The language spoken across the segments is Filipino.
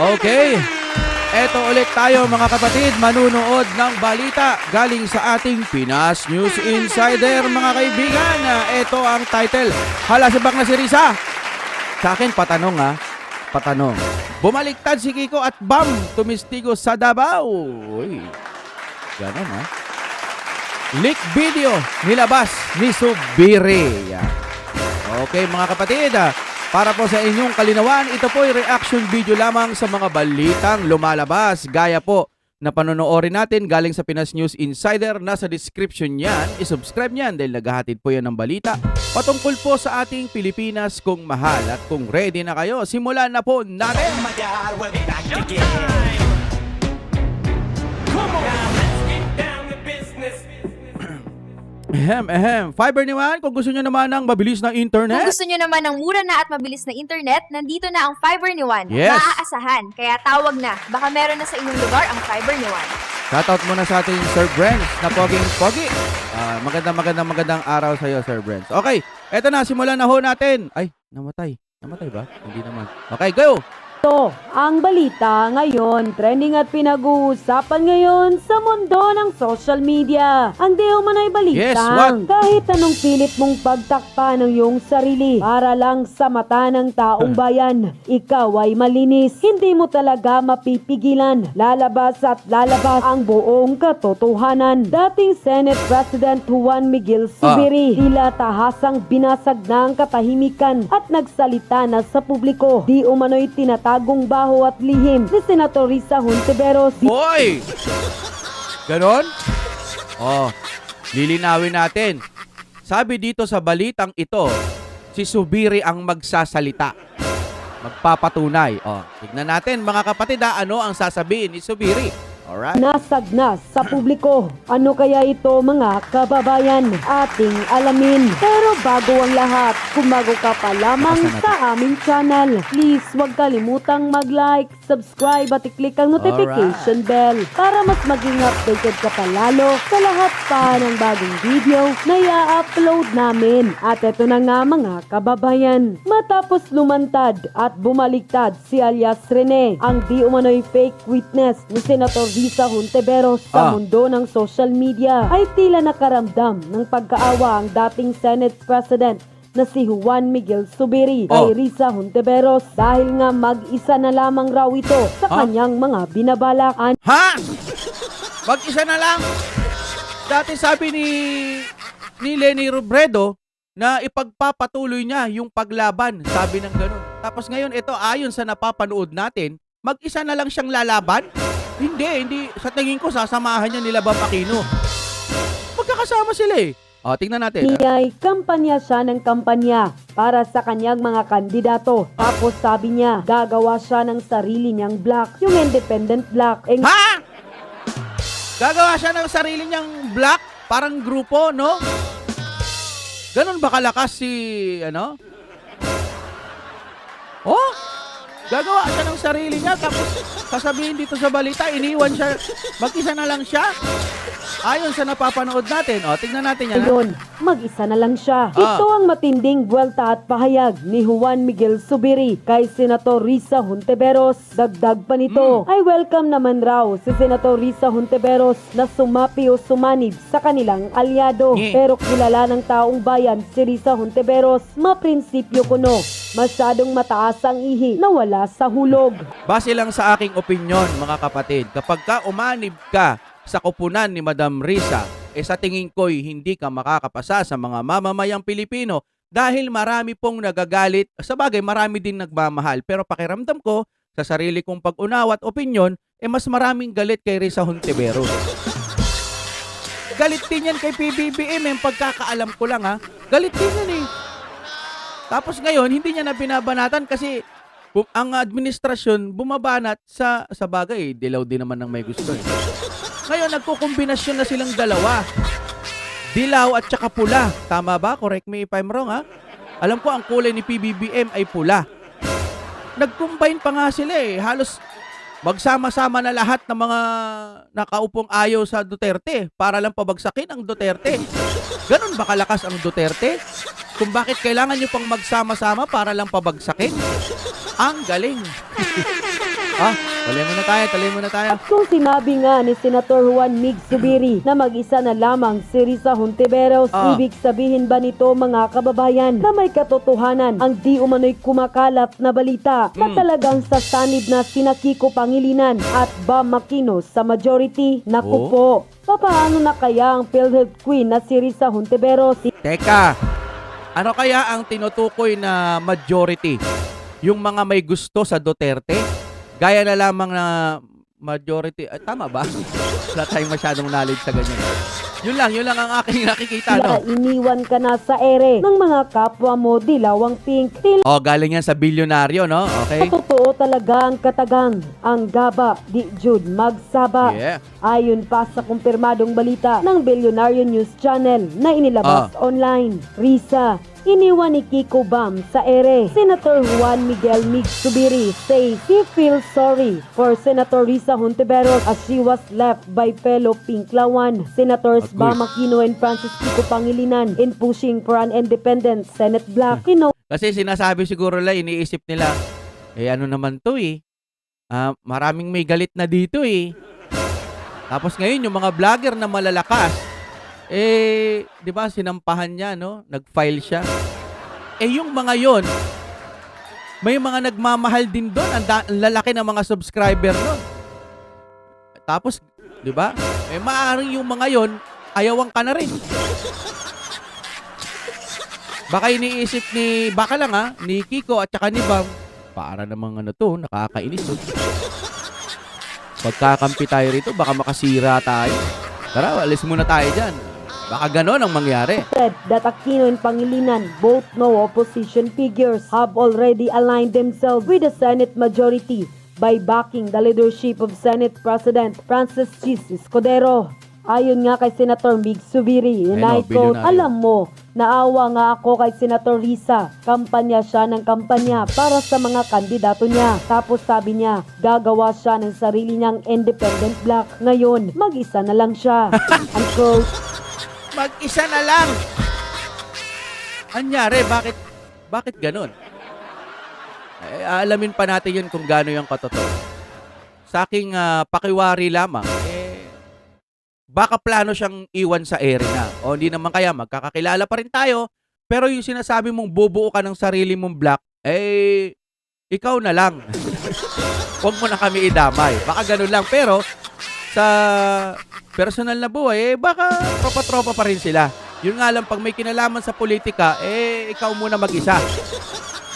Okay. Eto ulit tayo mga kapatid, manunood ng balita galing sa ating Pinas News Insider mga kaibigan. Ito ang title. Hala, sabak na si Risa. Sa akin, patanong ha. Patanong. Bumaliktad si Kiko at Bam tumistigo sa Davao. Uy. Ganon ha. Leak video nilabas ni Subiri. Yan. Okay mga kapatid, para po sa inyong kalinawan, ito po ay reaction video lamang sa mga balitang lumalabas. Gaya po na panonoorin natin galing sa Pinas News Insider. Nasa description yan, isubscribe niyan dahil naghahatid po yan ng balita patungkol po sa ating Pilipinas kung mahal. At kung ready na kayo, simulan na po natin! Oh my God, we'll be back again. Come on, now let's get down to business. Fiber naman, kung gusto nyo naman ng mabilis na internet. Kung gusto nyo naman ng mura na at mabilis na internet, nandito na ang Fiber ni Juan. Yes. Maaasahan, kaya tawag na. Baka meron na sa inyong lugar ang Fiber ni Juan. Shoutout muna sa ating Sir Brents na poging-pogi. Magandang araw sa iyo, Sir Brents. Okay, eto na, simulan na ho natin. Ay, namatay. Namatay ba? Hindi naman. Okay, go! Ito ang balita ngayon, trending at pinag-uusapan ngayon sa mundo ng social media. Ang di umano'y Yes, balitang what? kahit anong pilit mong pagtakpa ng iyong sarili para lang sa mata ng taong bayan, ikaw ay malinis. Hindi mo talaga mapipigilan. Lalabas at lalabas ang buong katotohanan. Dating Senate President Juan Miguel Zubiri tila tahasang binasag na ang katahimikan at nagsalita na sa publiko. Di umano'y tinatagong baho at lihim ni Senator Risa Hontiveros. Hoy! Ganon? Oh, lilinawin natin. Sabi dito sa balitang ito, si Subiri ang magsasalita. Magpapatunay. Oh, tignan natin mga kapatid ano ang sasabihin ni Subiri. Alright? Nasagnas sa publiko. Ano kaya ito mga kababayan? Ating alamin. Pero bago ang lahat, kung bago ka pa lamang sa aming channel, please huwag kalimutang mag-like, subscribe at i-click ang notification bell para mas maging updated ka pa lalo sa lahat pa ng bagong video na i-upload namin. At ito na nga mga kababayan. Matapos lumantad at bumaliktad si alias Rene, ang di umano'y fake witness ni Senator Risa Hontiveros sa mundo ng social media, ay tila nakaramdam ng pagkaawa ang dating Senate President na si Juan Miguel Zubiri kay Risa Hontiveros dahil nga mag-isa na lamang raw ito sa kanyang mga binabalakan. Ha? Mag-isa na lang. Dati sabi ni Leni Robredo na ipagpapatuloy niya yung paglaban. Sabi ng ganun. Tapos ngayon, ito ayon sa napapanood natin, mag-isa na lang siyang lalaban? Hindi. Sa tingin ko, sasamahan niya nila Bam Aquino. Magkakasama sila eh. O, tingnan natin. Niya'y kampanya siya ng kampanya para sa kanyang mga kandidato. Tapos sabi niya, gagawa siya ng sarili niyang block, yung independent block. Ha? Gagawa siya ng sarili niyang block? Parang grupo, no? Ganun ba kalakas si, Oh? Gagawa siya ng sarili niya, tapos sasabihin dito sa balita, iniwan siya, mag-isa na lang siya? Ayon sa napapanood natin, tingnan natin yan. Ngayon, mag-isa na lang siya. Ito ang matinding buwelta at pahayag ni Juan Miguel Zubiri kay Senator Risa Hontiveros. Dagdag pa nito, ay welcome naman raw si Senator Risa Hontiveros na sumapi o sumanib sa kanilang alyado. Pero kilala ng taong bayan si Risa Hontiveros, maprinsipyo kuno. Masyadong mataas ang ihi na wala sa hulog. Base lang sa aking opinyon, mga kapatid, kapag ka umanib ka sa kupunan ni Madam Risa, sa tingin ko'y hindi ka makakapasa sa mga mamamayang Pilipino dahil marami pong nagagalit. Sa bagay, marami din nagmamahal. Pero pakiramdam ko, sa sarili kong pag-unawa at opinyon, mas maraming galit kay Risa Hontiveros. Galit din yan kay PBBM, yung pagkakaalam ko lang Galit din yan eh. Tapos ngayon, hindi niya na binabanatan kasi ang administrasyon bumabanat sa bagay. Dilaw din naman ng may gusto eh. Ngayon, nagkukombinasyon na silang dalawa. Dilaw at saka pula. Tama ba? Correct me if I'm wrong Alam ko ang kulay ni PBBM ay pula. Nag-combine pa nga sila eh. Halos magsama-sama na lahat ng mga nakaupong ayaw sa Duterte para lang pabagsakin ang Duterte. Ganon ba kalakas ang Duterte? Kung bakit kailangan nyo pang magsama-sama para lang pabagsakin? Ang galing. Tuloy muna tayo. At kung sinabi nga ni Senator Juan Mig Zubiri na mag-isa na lamang si Risa Hontiveros, ibig sabihin ba nito mga kababayan na may katotohanan ang di umano'y kumakalat na balita na talagang sasanib na sina Kiko Pangilinan at Bam Aquino sa majority? Naku po, papaano na kaya ang PhilHealth Queen na si Risa Hontiveros? Teka, ano kaya ang tinutukoy na majority? Yung mga may gusto sa Duterte? Gaya na lamang na majority, tama ba? Wala tayong masyadong knowledge sa ganyan. Yun lang ang aking nakikita, no? Iniwan ka na sa ere ng mga kapwa mo dilawang pink. Galing yan sa bilyonaryo, no? Okay? Totoo talaga ang katagang, ang gaba, di jud magsaba. Yeah. Ayon pa sa kumpirmadong balita ng Billionaire News Channel na inilabas online. Risa, iniwan ni Kiko Bam sa ere. Senator Juan Miguel Mig Zubiri says he feels sorry for Senator Risa Hontiveros as she was left by fellow Pinklawan. Senators Bam Aquino and Francis Kiko Pangilinan in pushing for an independent Senate block. Kasi sinasabi siguro lang, iniisip nila, ano naman to maraming may galit na dito Tapos ngayon, yung mga vlogger na malalakas, di ba, sinampahan niya, no? Nag-file siya. Yung mga yon, may mga nagmamahal din doon. Ang lalaki ng mga subscriber nun. Tapos, di ba? Maaaring yung mga yon, ayawan ka na rin. Baka iniisip ni Kiko at saka ni Bam, para namang nakakainis. Pagkakampi tayo rito, baka makasira tayo. Tara, alis muna tayo dyan. Baka ganon ang mangyari. Said that Aquino and Pangilinan, both no opposition figures, have already aligned themselves with the Senate majority by backing the leadership of Senate President Francis Chis Escudero. Ayon nga kay Senator Mig Zubiri, and I quote, alam mo, naawa nga ako kay Senator Risa. Kampanya siya ng kampanya para sa mga kandidato niya. Tapos sabi niya, gagawa siya ng sarili niyang independent block. Ngayon, mag-isa na lang siya. Unquote. Mag-isa na lang! Anyari, bakit ganun? Alamin pa natin yun kung gaano yung katotoo. Sa aking pakiwari lamang, baka plano siyang iwan sa ere na. O hindi naman kaya, magkakakilala pa rin tayo. Pero yung sinasabi mong bubuo ka ng sarili mong block, ikaw na lang. Huwag mo na kami idamay. Baka ganun lang. Pero sa personal na buhay, baka tropa-tropa pa rin sila. Yun nga lang, pag may kinalaman sa politika, ikaw muna mag-isa.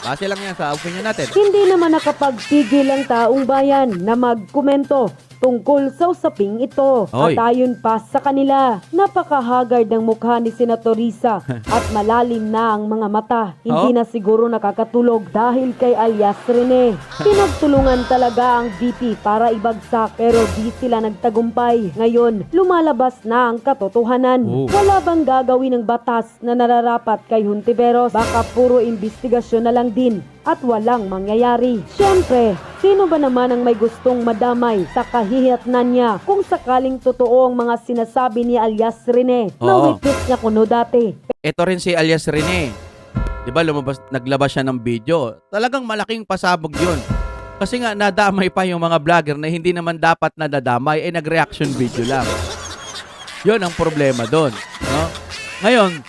Base lang yan sa opinion natin. Hindi naman nakapagpigil ang taong bayan na magkomento tungkol sa usaping ito. Oy. At ayon pa sa kanila, napakahagard ng mukha ni Senator Risa at malalim na ang mga mata. Hindi na siguro nakakatulog dahil kay alias Rene. Pinagtulungan talaga ang VP para ibagsak pero di sila nagtagumpay. Ngayon, lumalabas na ang katotohanan. Wala bang gagawin ng batas na nararapat kay Hontiveros? Baka puro investigasyon na lang din at walang mangyayari. Siyempre, sino ba naman ang may gustong madamay sa kahihiatnan niya kung sakaling totoo ang mga sinasabi ni alias Rene na witness niya kuno dati? Ito rin si alias Rene. Di ba naglabas siya ng video. Talagang malaking pasabog yun. Kasi nga nadamay pa yung mga vlogger na hindi naman dapat nadadamay, nag-reaction video lang. Yun ang problema doon. No? Ngayon,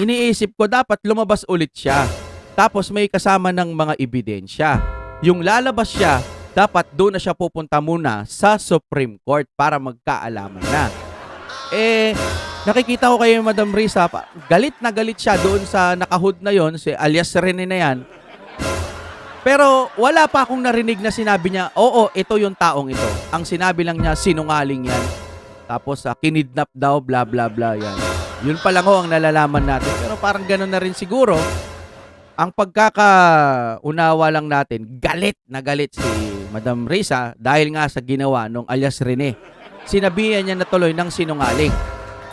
iniisip ko dapat lumabas ulit siya. Tapos may kasama ng mga ebidensya. Yung lalabas siya, dapat doon na siya pupunta muna sa Supreme Court para magkaalaman na. Nakikita ko kay Madam Risa, galit na galit siya doon sa nakahood na yon, si alias Rene na yan. Pero wala pa akong narinig na sinabi niya, oo, ito yung taong ito. Ang sinabi lang niya, sinungaling yan. Tapos kinidnap daw, bla bla bla yan. Yun pa lang ang nalalaman natin. Pero parang gano'n na rin siguro. Ang pagkakaunawa lang natin, galit na galit si Madam Risa dahil nga sa ginawa nung alias Rene. Sinabihan niya na tuloy ng sinungaling.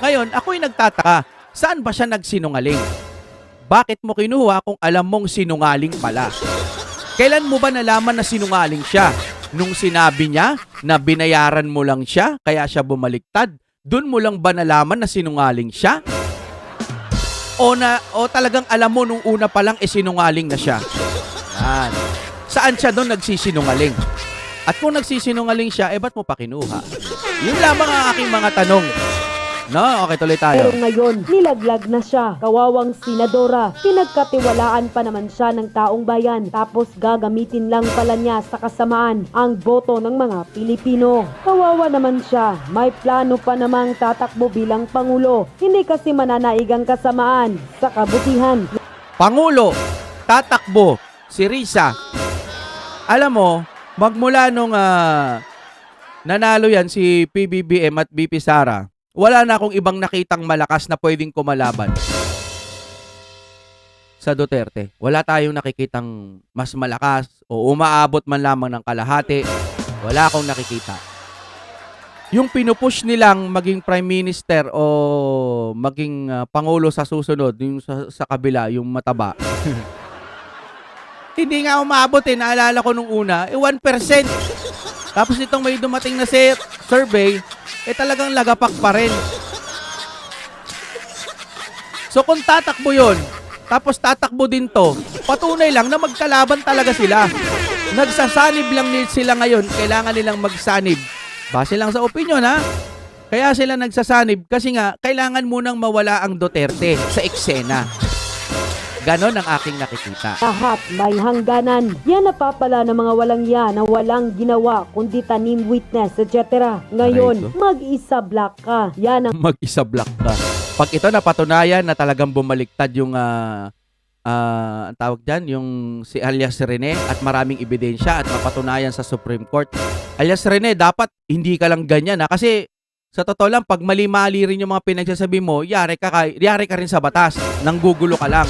Ngayon, ako'y nagtataka, saan ba siya nagsinungaling? Bakit mo kinuha kung alam mong sinungaling pala? Kailan mo ba nalaman na sinungaling siya? Nung sinabi niya na binayaran mo lang siya, kaya siya bumaliktad? Doon mo lang ba nalaman na sinungaling siya? O talagang alam mo nung una pa lang sinungaling na siya? Yan. Saan siya doon nagsisinungaling? At kung nagsisinungaling siya, ba't mo pa kinuha? Yun lamang ang aking mga tanong. No? Okay, tuloy tayo. Pero ngayon, nilaglag na siya. Kawawang senadora. Pinagkatiwalaan pa naman siya ng taong bayan. Tapos gagamitin lang pala niya sa kasamaan ang boto ng mga Pilipino. Kawawa naman siya. May plano pa namang tatakbo bilang Pangulo. Hindi kasi mananaig ang kasamaan sa kabutihan. Pangulo, tatakbo, si Risa. Alam mo, magmula nung nanalo yan si PBBM at BP Sara, wala na akong ibang nakitang malakas na pwedeng kumalaban sa Duterte. Wala tayong nakikitang mas malakas o umaabot man lamang ng kalahati. Wala akong nakikita. Yung pinupush nilang maging prime minister o maging pangulo sa susunod, yung sa kabila, yung mataba. Hindi nga umabot naalala ko nung una, 1%. Tapos itong may dumating na survey, talagang lagapak pa rin. So kung tatakbo yun, tapos tatakbo din to, patunay lang na magkalaban talaga sila. Nagsasanib lang sila ngayon, kailangan nilang magsanib. Base lang sa opinion ha. Kaya sila nagsasanib kasi nga, kailangan munang mawala ang Duterte sa eksena. Ganon ang aking nakikita. Lahat may hangganan. Yan napapala ng mga walang yan na walang ginawa kundi tanim witness, etc. Ngayon, mag-isa black ka. Yan ang Mag-isa black ka. Pag ito napatunayan na talagang bumaliktad yung ang tawag dyan, yung si alias Rene at maraming ebidensya at mapatunayan sa Supreme Court. Alias Rene, dapat hindi ka lang ganyan ha? Kasi sa totoo lang, pag mali-mali rin yung mga pinagsasabi mo, yari ka rin sa batas. Nanggugulo ka lang.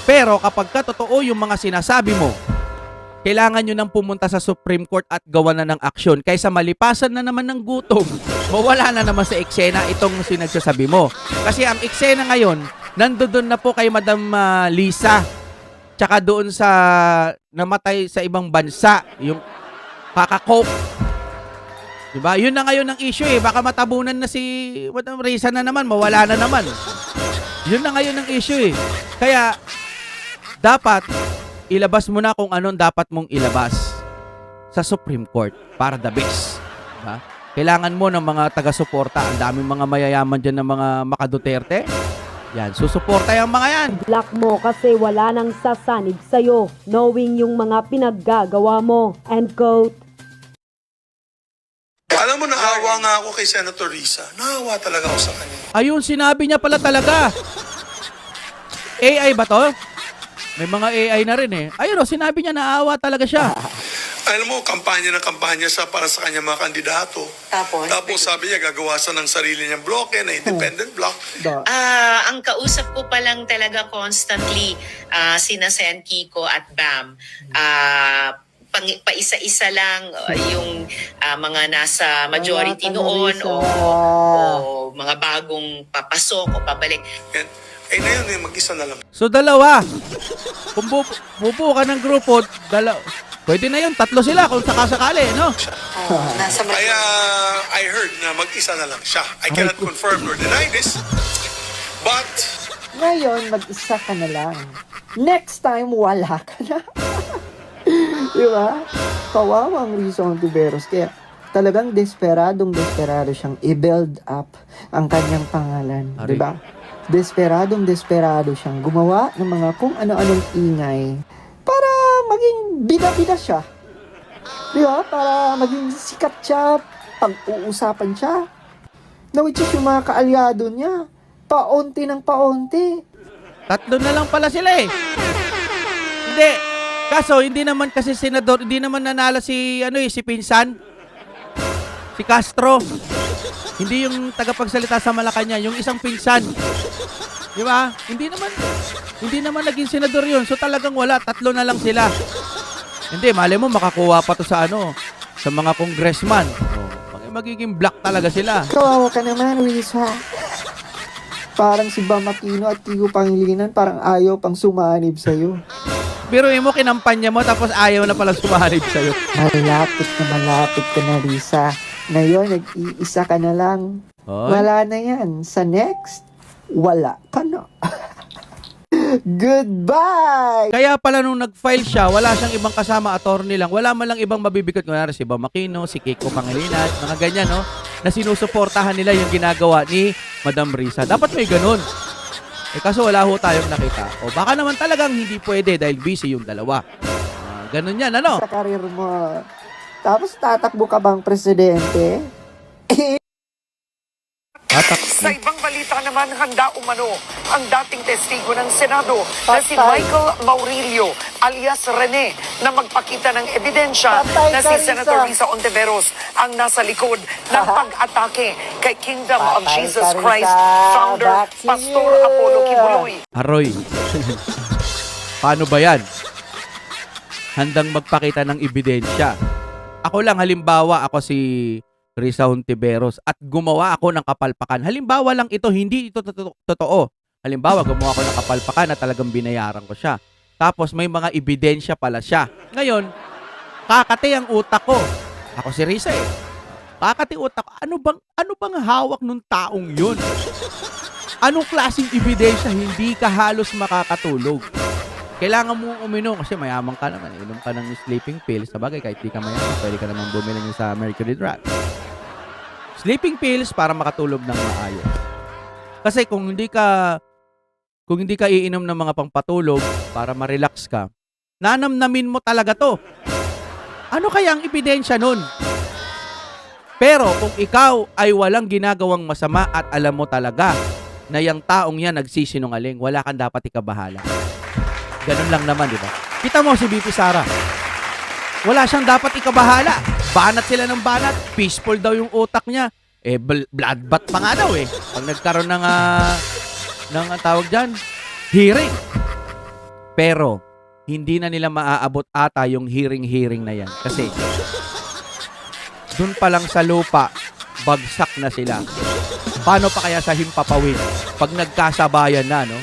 Pero kapag ka totoo yung mga sinasabi mo, kailangan nyo nang pumunta sa Supreme Court at gawa na ng aksyon kaysa malipasan na naman ng gutom. Mawala na naman sa eksena itong sinagsasabi mo. Kasi ang eksena ngayon, nandoon na po kay Madam Lisa. Tsaka doon sa namatay sa ibang bansa, yung kaka-coke. Diba? Yun na ngayon ang issue Baka matabunan na si Madam Risa na naman, mawala na naman. Yun na ngayon ang issue Kaya, dapat ilabas mo na kung anong dapat mong ilabas sa Supreme Court para the best. Diba? Kailangan mo ng mga taga-suporta. Ang daming mga mayayaman dyan ng mga makaduterte. Yan, susuporta yung mga yan. black mo kasi wala nang sasanib sa'yo, knowing yung mga pinaggagawa mo. End quote. Alam mo, naawa nga ako kay Senator Risa. Naawa talaga ako sa kanya. Ayun, sinabi niya pala talaga. AI ba to? May mga AI na rin Ayun sinabi niya naawa talaga siya. Alam mo, kampanya ng kampanya para sa kanya mga kandidato. Tapos sabi niya, gagawa siya ng sarili niyang bloke na independent block. Ang kausap ko pa lang talaga constantly, sina Sen Kiko at Bam. Paisa-isa lang yung mga nasa majority noon o mga bagong papasok o pabalik. And na yun, mag-isa na lang. So dalawa. Kung bubuo ka ng grupo, pwede na yun, 3 sila kung sakasakali, no? Kaya I heard na mag-isa na lang siya. I cannot confirm nor deny this. But Ngayon, mag-isa ka na lang. Next time, wala ka na. Di ba? Kawawang Risa Ontiveros. Kaya talagang desperado siyang i-build up ang kanyang pangalan. Di ba? Desperado siyang gumawa ng mga kung ano-anong ingay para maging bida-bida siya. Di ba? Para maging sikat siya, pag-uusapan siya. Na which is yung mga kaalyado niya. Paunti ng paunti. 3 na lang pala sila Hindi. Kaso, hindi naman kasi senador, hindi naman nanalo si Pinsan. Si Castro. Hindi yung tagapagsalita sa Malacanang, yung isang pinsan. Di ba? Hindi naman naging senador yun. So talagang wala, 3 na lang sila. Hindi, mali mo makakuha pa to sa sa mga congressman. Magiging black talaga sila. Kawawa ka naman, Risa. Parang si Bam Aquino at Kiko Pangilinan parang ayaw pang sumanib sa'yo. Biruin mo, kinampanya mo, tapos ayaw na palang sumanib sa'yo. Malapit ka na, Risa. Ngayon, nag-iisa ka na lang. Oy. Wala na yan. Sa next, wala ka na. Goodbye! Kaya pala nung nag-file siya, wala siyang ibang kasama, attorney lang. Wala man lang ibang mabibigot. Kunwari si Bam Aquino, si Kiko Pangilinan, mga ganyan, no? Na sinusuportahan nila yung ginagawa ni Madam Risa. Dapat may ganun. Kaso wala ho tayong nakita. O baka naman talagang hindi pwede dahil busy yung dalawa. Ganun yan, ano? Sa karir mo. Tapos tatakbo ka bang presidente? Sa ibang balita naman, handa umano ang dating testigo ng Senado na si Michael Maurilio alias Rene na magpakita ng ebidensya Patay na ka, si Risa. Senator Risa Ontiveros ang nasa likod ng pag-atake kay Kingdom of Patay Jesus ka, Risa. Christ founder Back to Pastor you. Apollo Kibuloy. Aroy. Paano ba yan? Handang magpakita ng ebidensya. Ako lang, halimbawa, ako si Risa Hontiveros at gumawa ako ng kapalpakan. Halimbawa lang ito, hindi ito totoo. Halimbawa, gumawa ako ng kapalpakan na talagang binayaran ko siya. Tapos may mga ebidensya pala siya. Ngayon, kakati ang utak ko. Ako si Risa eh. Kakati utak ko. Ano bang hawak nung taong yun? Anong klaseng ebidensya hindi ka halos makakatulog? Kailangan mo uminom kasi mayaman ka naman. Inom ka ng sleeping pills. Sabagay, kahit di ka mayaman, pwede ka naman bumili nyo sa Mercury Drug. Sleeping pills para makatulog ng maayos. Kasi kung hindi ka iinom ng mga pangpatulog para ma-relax ka, nanamnamin mo talaga to. Ano kaya ang ebidensya nun? Pero kung ikaw ay walang ginagawang masama at alam mo talaga na yung taong yan nagsisinungaling, wala kang dapat ikabahala. Ganun lang naman, di ba? Kita mo si BP Sara. Wala siyang dapat ikabahala. Banat sila ng banat. Peaceful daw yung utak niya. Bloodbath pa nga daw eh. Pag nagkaroon ng tawag dyan, hearing. Pero, hindi na nila maaabot ata yung hearing na yan. Kasi, dun pa lang sa lupa, bagsak na sila. Paano pa kaya sa himpapawin? Pag nagkasabayan na, no?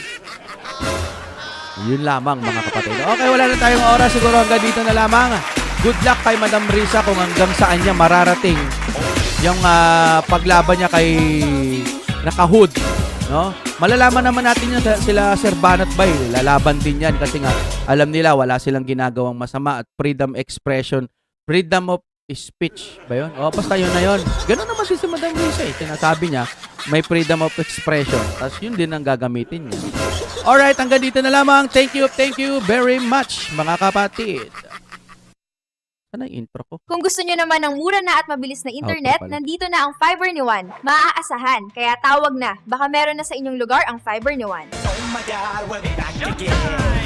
Yun lamang, mga kapatid. Okay, wala na tayong oras. Siguro hanggang dito na lamang. Good luck kay Madam Risa kung hanggang saan niya mararating yung paglaban niya kay Nakahood. No? Malalaman naman natin yun sila Sir Banat Bay. Lalaban din yan kasi nga alam nila wala silang ginagawang masama at freedom expression. Freedom of speech ba yun? O, basta yun na yun. Ganun naman din si Madam Risa eh. Sinasabi niya, may freedom of expression. Tapos yun din ang gagamitin niya. Alright, hanggang dito na lamang. Thank you very much, mga kapatid. Ano yung intro ko? Kung gusto nyo naman ng mura na at mabilis na internet, pala. nandito na ang Fiber ni Juan. Maaasahan, kaya tawag na. Baka meron na sa inyong lugar ang Fiber ni Juan. Oh my God, we're back again.